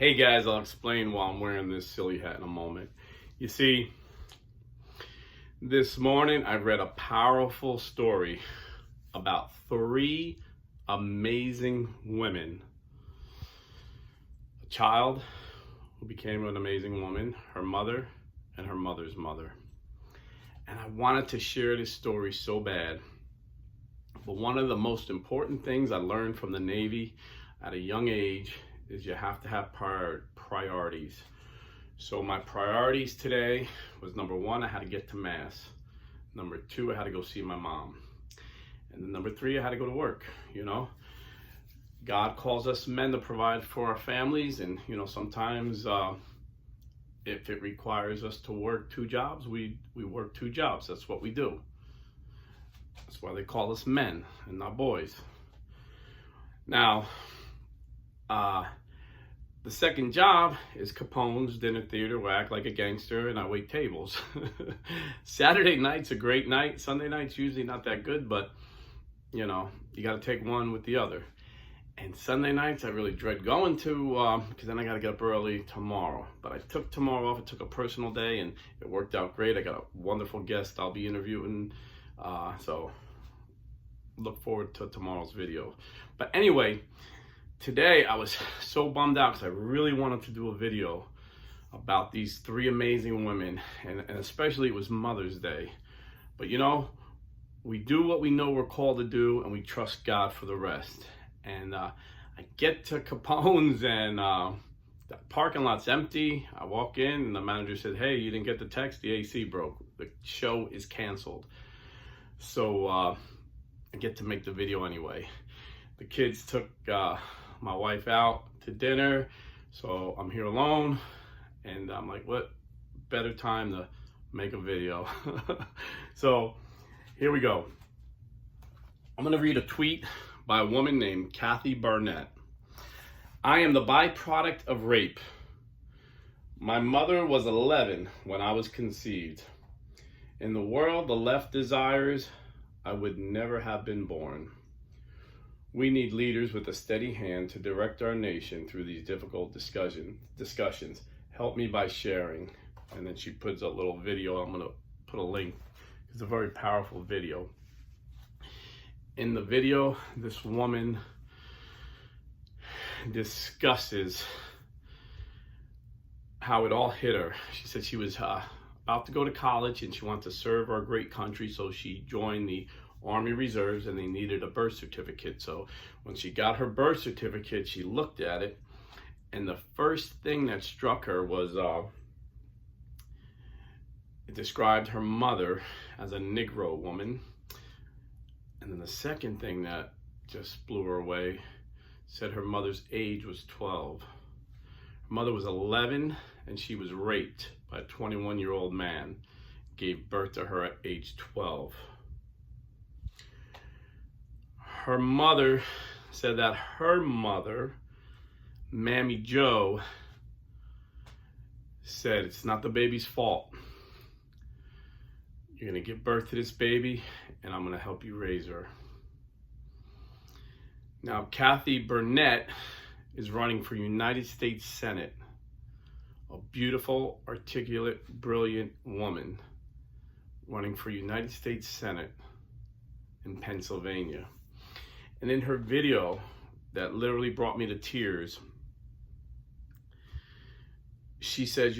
Hey guys, I'll explain why I'm wearing this silly hat in a moment. You see, this morning I read a powerful story about three amazing women. A child who became an amazing woman, her mother, and her mother's mother. And I wanted to share this story so bad. But one of the most important things I learned from the Navy at a young age is you have to have priorities. So my priorities today was, number one, I had to get to Mass. Number two, I had to go see my mom. And then number three, I had to go to work. God calls us men to provide for our families, and sometimes if it requires us to work two jobs, we work two jobs. That's what we do. That's why they call us men and not boys. Now, the second job is Capone's Dinner Theater, where I act like a gangster and I wait tables. Saturday night's a great night. Sunday night's usually not that good, but you got to take one with the other. And Sunday nights I really dread going to, because then I got to get up early tomorrow. But I took tomorrow off. I took a personal day and it worked out great. I got a wonderful guest I'll be interviewing. So look forward to tomorrow's video. But anyway, today I was so bummed out because I really wanted to do a video about these three amazing women, and especially it was Mother's Day. But we do what we know we're called to do, and we trust God for the rest. And I get to Capone's, and the parking lot's empty. I walk in and the manager said, "Hey, you didn't get the text? The AC broke. The show is canceled." So I get to make the video anyway. The kids took my wife out to dinner, so I'm here alone, and I'm like, what better time to make a video? So here we go. I'm gonna read a tweet by a woman named Kathy Barnette. "I am the byproduct of rape. My mother was 11 when I was conceived. In the world the left desires, I would never have been born. We need leaders with a steady hand to direct our nation through these difficult discussions. Help me by sharing." And then she puts a little video. I'm going to put a link. It's a very powerful video. In the video, this woman discusses how it all hit her. She said she was about to go to college and she wanted to serve our great country, so she joined the Army Reserves, and they needed a birth certificate. So when she got her birth certificate, she looked at it, and the first thing that struck her was it described her mother as a Negro woman. And then the second thing that just blew her away said her mother's age was 12. Her mother was 11 and she was raped by a 21-year-old man, gave birth to her at age 12. Her mother said that her mother, Mammy Joe, said, "It's not the baby's fault. You're going to give birth to this baby, and I'm going to help you raise her." Now, Kathy Barnette is running for United States Senate. A beautiful, articulate, brilliant woman running for United States Senate in Pennsylvania. And in her video that literally brought me to tears, she said,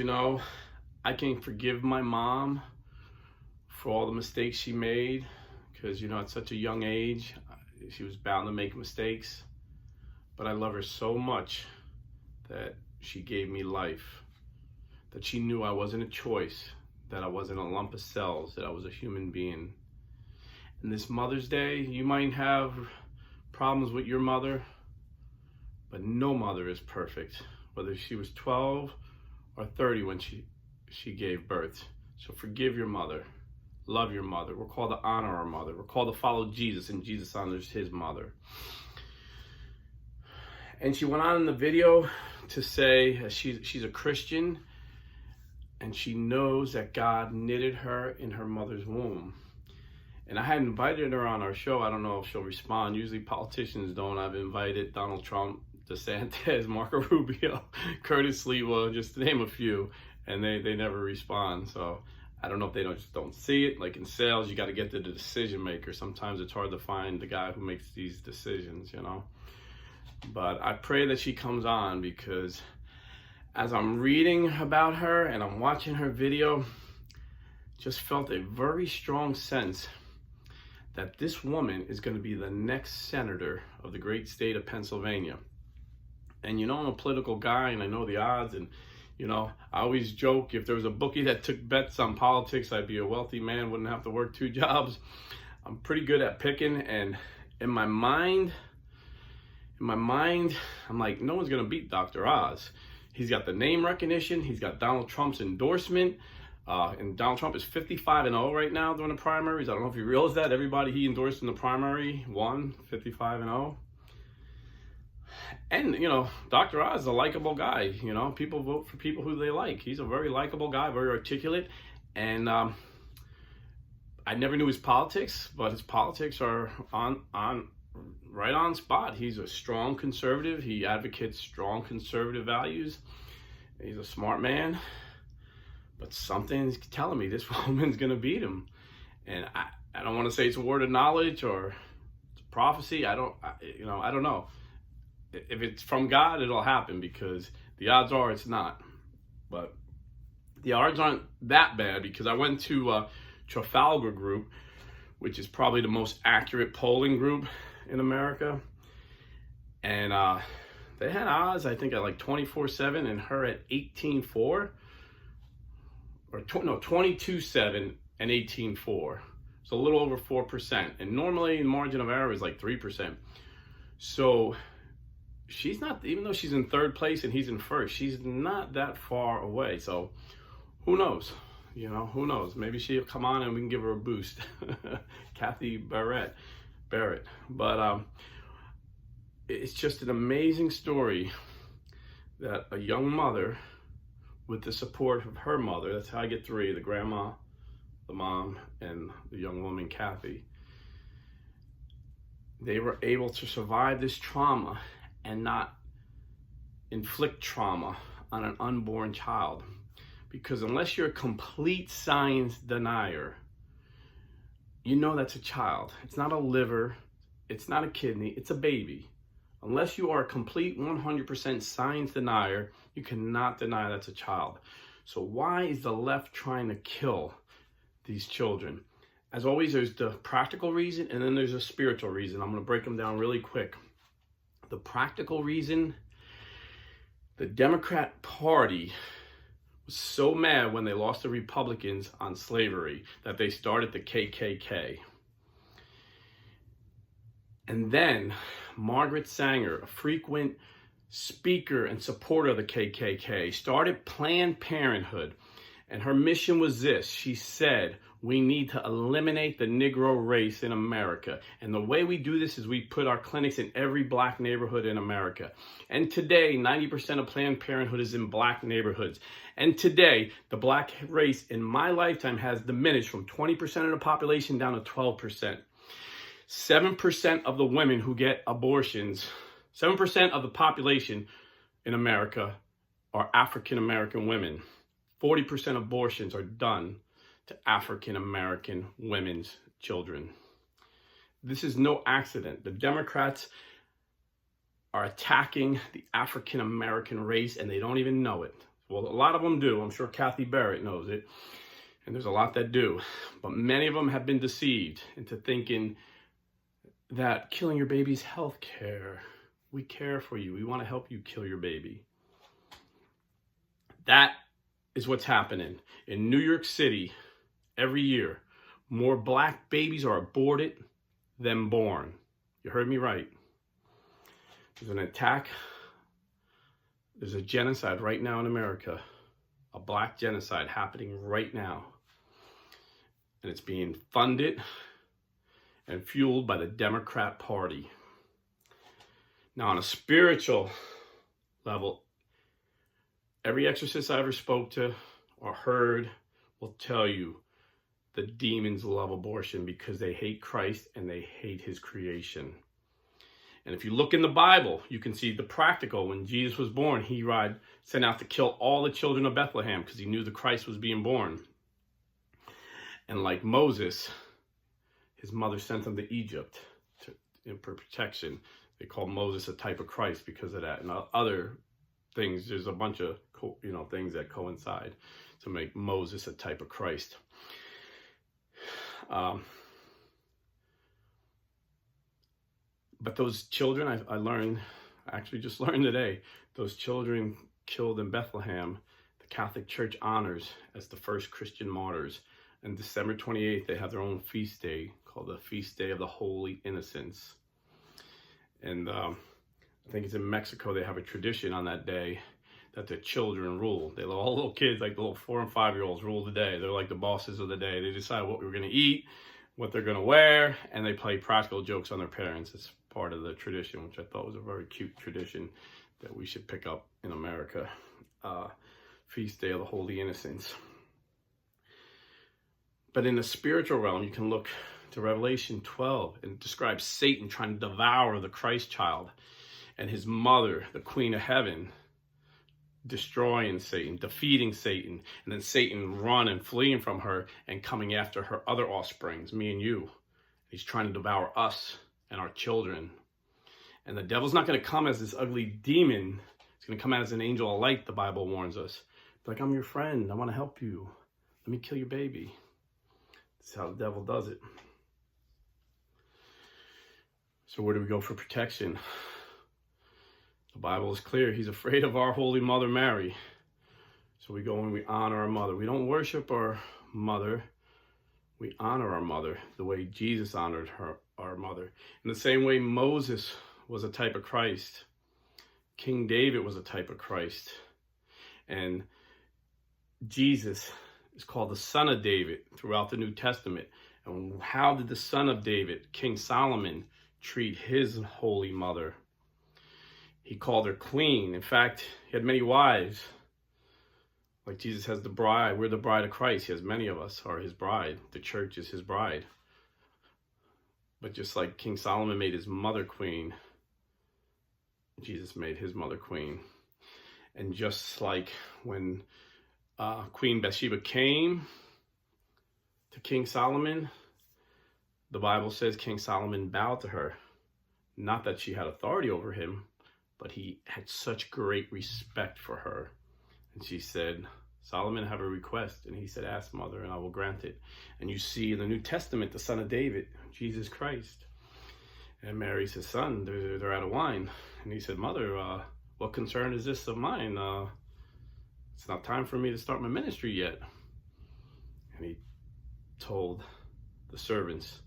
I can forgive my mom for all the mistakes she made, because at such a young age she was bound to make mistakes, but I love her so much that she gave me life, that she knew I wasn't a choice, that I wasn't a lump of cells, that I was a human being. And this Mother's Day, you might have problems with your mother, but no mother is perfect, whether she was 12 or 30 when she gave birth. So forgive your mother. Love your mother. We're called to honor our mother. We're called to follow Jesus, and Jesus honors his mother. And she went on in the video to say she's a Christian, and she knows that God knitted her in her mother's womb. And I had invited her on our show. I don't know if she'll respond. Usually politicians don't. I've invited Donald Trump DeSantis, Marco Rubio, Curtis Sliwa, just to name a few, and they never respond. So I don't know if they just don't see it. Like in sales, you got to get to the decision maker. Sometimes it's hard to find the guy who makes these decisions, you know. But I pray that she comes on, because as I'm reading about her and I'm watching her video, just felt a very strong sense that this woman is going to be the next senator of the great state of Pennsylvania. And you know, I'm a political guy and I know the odds, and you know, I always joke, if there was a bookie that took bets on politics, I'd be a wealthy man, wouldn't have to work 2 jobs. I'm pretty good at picking, and in my mind, I'm like, no one's going to beat Dr. Oz. He's got the name recognition, he's got Donald Trump's endorsement, and Donald Trump is 55-0 right now during the primaries. I don't know if you realize that. Everybody he endorsed in the primary won 55-0. And, you know, Dr. Oz is a likable guy. You know, people vote for people who they like. He's a very likable guy, very articulate. And I never knew his politics, but his politics are right on spot. He's a strong conservative. He advocates strong conservative values. He's a smart man. But something's telling me this woman's going to beat him. And I don't want to say it's a word of knowledge or it's a prophecy. I don't know. If it's from God, it'll happen, because the odds are it's not. But the odds aren't that bad, because I went to Trafalgar Group, which is probably the most accurate polling group in America. And they had odds, I think, at like 24-7 and her at 18-4. Or 22-7 and 18-4. It's a little over 4%. And normally the margin of error is like 3%. So she's not, even though she's in 3rd place and he's in 1st, she's not that far away. So who knows? You know, who knows? Maybe she'll come on and we can give her a boost. Kathy Barnette. But it's just an amazing story that a young mother, with the support of her mother, that's how I get 3, the grandma, the mom, and the young woman, Kathy, they were able to survive this trauma and not inflict trauma on an unborn child. Because unless you're a complete science denier, you know that's a child. It's not a liver, it's not a kidney, it's a baby. Unless you are a complete 100% science denier, you cannot deny that's a child. So why is the left trying to kill these children? As always, there's the practical reason and then there's a spiritual reason. I'm going to break them down really quick. The practical reason, the Democrat Party was so mad when they lost the Republicans on slavery that they started the KKK. And then Margaret Sanger, a frequent speaker and supporter of the KKK, started Planned Parenthood. And her mission was this. She said, we need to eliminate the Negro race in America. And the way we do this is we put our clinics in every black neighborhood in America. And today, 90% of Planned Parenthood is in black neighborhoods. And today, the black race in my lifetime has diminished from 20% of the population down to 12%. 7% of the women who get abortions, 7% of the population in America are African American women. 40% abortions are done to African American women's children. This is no accident. The Democrats are attacking the African American race and they don't even know it. Well, a lot of them do. I'm sure Kathy Barnette knows it. And there's a lot that do. But many of them have been deceived into thinking that killing your baby is health care. We care for you. We want to help you kill your baby. That is what's happening. In New York City, every year, more black babies are aborted than born. You heard me right. There's an attack. There's a genocide right now in America. A black genocide happening right now. And it's being funded and fueled by the Democrat Party. Now, on a spiritual level, every exorcist I ever spoke to or heard will tell you the demons love abortion because they hate Christ and they hate his creation. And if you look in the Bible, you can see the practical. When Jesus was born, he sent out to kill all the children of Bethlehem because he knew the Christ was being born. And like Moses, his mother sent him to Egypt for protection. They call Moses a type of Christ because of that. And other things, there's a bunch of things that coincide to make Moses a type of Christ. But those children, I actually just learned today, those children killed in Bethlehem, the Catholic Church honors as the first Christian martyrs. And December 28th, they have their own feast day called the Feast Day of the Holy Innocents. And I think it's in Mexico, they have a tradition on that day that the children rule. All little kids, like the little 4 and 5-year-olds, rule the day. They're like the bosses of the day. They decide what we're going to eat, what they're going to wear, and they play practical jokes on their parents. It's part of the tradition, which I thought was a very cute tradition that we should pick up in America. Feast Day of the Holy Innocents. But in the spiritual realm, you can look to Revelation 12 and describe Satan trying to devour the Christ child and his mother, the Queen of Heaven, destroying Satan, defeating Satan, and then Satan running, fleeing from her and coming after her other offsprings, me and you. He's trying to devour us and our children. And the devil's not going to come as this ugly demon. He's going to come out as an angel of light, the Bible warns us. Like, I'm your friend. I want to help you. Let me kill your baby. That's how the devil does it. So where do we go for protection? The Bible is clear. He's afraid of our Holy Mother Mary. So we go and we honor our mother. We don't worship our mother. We honor our mother the way Jesus honored our mother. In the same way Moses was a type of Christ. King David was a type of Christ. And Jesus is called the Son of David throughout the New Testament. And how did the Son of David, King Solomon, treat his holy mother? He called her queen. In fact, he had many wives. Like Jesus has the bride. We're the bride of Christ. He has many of us are his bride. The church is his bride. But just like King Solomon made his mother queen, Jesus made his mother queen. And just like when Queen Bathsheba came to King Solomon, the Bible says King Solomon bowed to her. Not that she had authority over him, but he had such great respect for her. And she said, Solomon, I have a request. And he said, ask, mother, and I will grant it. And you see in the New Testament, the Son of David, Jesus Christ. And Mary's his son. They're out of wine. And he said, mother, what concern is this of mine? It's not time for me to start my ministry yet. And he told the servants,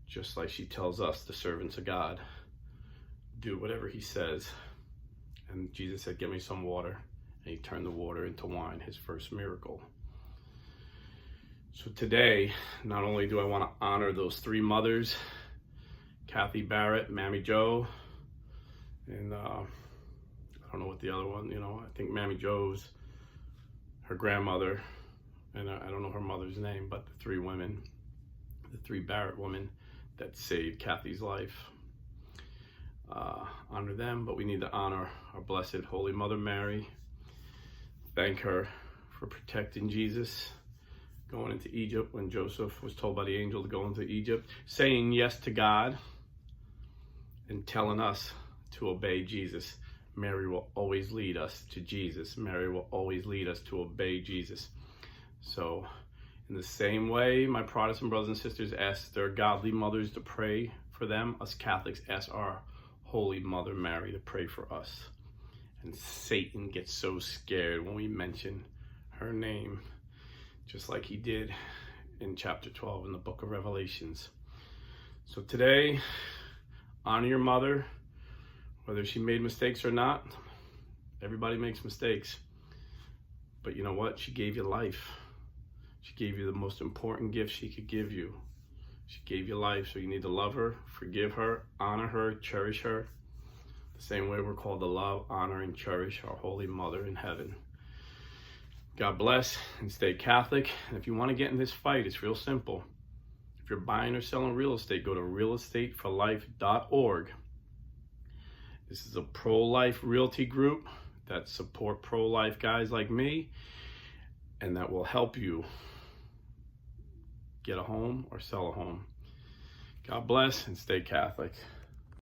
just like she tells us, the servants of God, do whatever he says. And Jesus said, give me some water. And he turned the water into wine, his first miracle. So today, not only do I want to honor those 3 mothers, Kathy Barnette, Mammy Joe, and I don't know what the other one, I think Mammy Joe's her grandmother, and I don't know her mother's name, but the 3 women, the 3 Barrett women that saved Kathy's life. Honor them, but we need to honor our blessed Holy Mother Mary. Thank her for protecting Jesus going into Egypt when Joseph was told by the angel to go into Egypt, saying yes to God and telling us to obey Jesus. Mary will always lead us to Jesus. Mary will always lead us to obey Jesus. So in the same way, my Protestant brothers and sisters ask their godly mothers to pray for them, us Catholics ask our Holy Mother Mary to pray for us. And Satan gets so scared when we mention her name, just like he did in chapter 12 in the book of Revelations. So today, honor your mother, whether she made mistakes or not. Everybody makes mistakes. But you know what? She gave you life. She gave you the most important gift she could give you. She gave you life, so you need to love her, forgive her, honor her, cherish her. The same way we're called to love, honor, and cherish our Holy Mother in heaven. God bless and stay Catholic. And if you want to get in this fight, it's real simple. If you're buying or selling real estate, go to realestateforlife.org This is a pro-life realty group that support pro-life guys like me, and that will help you get a home or sell a home. God bless and stay Catholic.